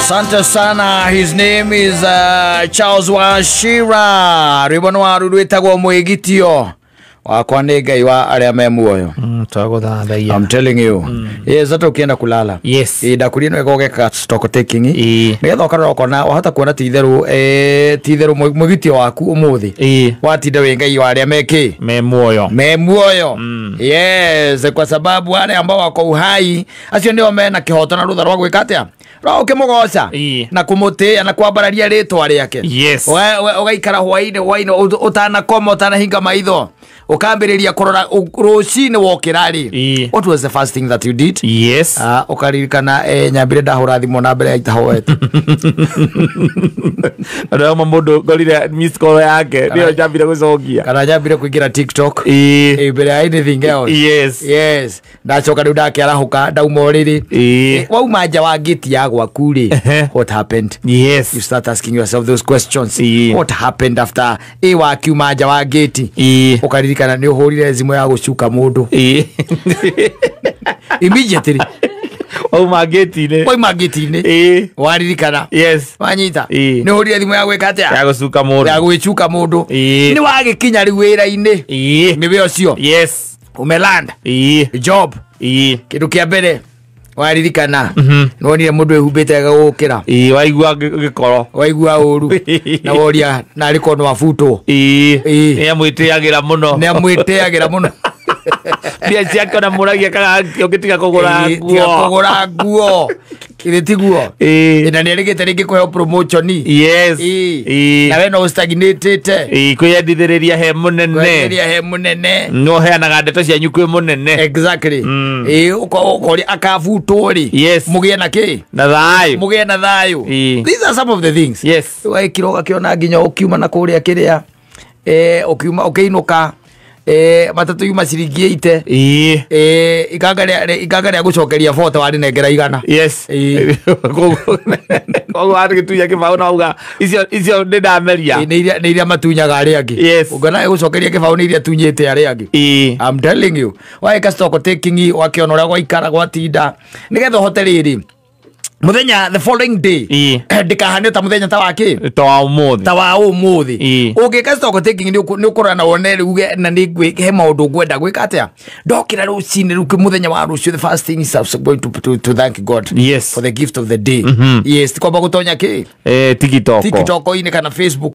Asante sana. His name is Charles Wachira. Ribono wa rwitagwo mwigitio wakwa ni Ngai wa aria me muoyo. Twaguthathaiya. I'm telling you. Yes, hata ukienda kulala. Yes. Ndakurino igogeka stock taking. Nigetha ukarora ukona wahota kuona titheru mwigitio waku umuthi. Watinda wi Ngai wa aria meki Me muoyo. Yes, kwa sababu wale ambao wako uhai acio ndio mena kihoto na rutha rwa gwika atia ro ukimugoca na kumutia na kwambararia ritwa riake. Yes. Ugaikara hwaine utana koma utana hinga maitho ukambiriria kurora rucini wokirari. What was the first thing that you did? Yes. Ukaririkana nyambire ndahura thimo na mbere itahoete. Ndio mundu ngorire miss call yake ndio nyambire gucokia kana nyambire kuingira TikTok mbere anything else. Yes. Ndacoka riu ndakiarahuka ndauma uriri wauma nja wa gate ya gwaku ri. What happened? Yes. You start asking yourself those questions. What happened after wakiuma nja wa gate? Ukaririkana ni uhurire zimu ya gucuka mundu immediately wauma gate-ini waririkana. Yes. Wanyita ni uhurire zimu ya gwika atia ya gucuka mundu ni wagikinya ri wira-ini niwe ucio. Yes. Umeland job kindu kia mbere waririkana nonire mundu ehumbite gukira waigua gikoro waigua uru na woria na riko no afutwo ni amwiteagira muno bia ciake na muragia kana ukitiga kugura nguo kiritiguo ina nerigite ringi kuhe promotion. Yes. Na we no stagnate kwiyendithiriria he munene no heanaga ndeto cia nyukwe munene. Exactly. Ukori akafutwo ri mugie na ki na thayu These are some of the things. Yes. Kiroga kiona nginya ukiuma na kuria kiria ukiuma ukiinuka matatu yuma ciringi 8 ikanga gucokeria photo wari nengera igana. Yes. Kogo ari gituya kibao na uga icio ndameria ni iria matunyaga ari angi. Ugana gucokeria kibao ni iria tunyite ari angi. I'm telling you why ka stock taking wakiona ria gwaikara gwatinda nigetha hoteliri muthenya the following day ndikahane ta muthenya ta waki ta wa umuthi ugika stock taking ni ukura na wonere uge na ni he maundu gwenda gwika atia ndokira rucini ruki muthenya wa rucio. The first thing is going to thank God for the gift of the day. Yes, kwamba gutonya ki TikTok ini kana Facebook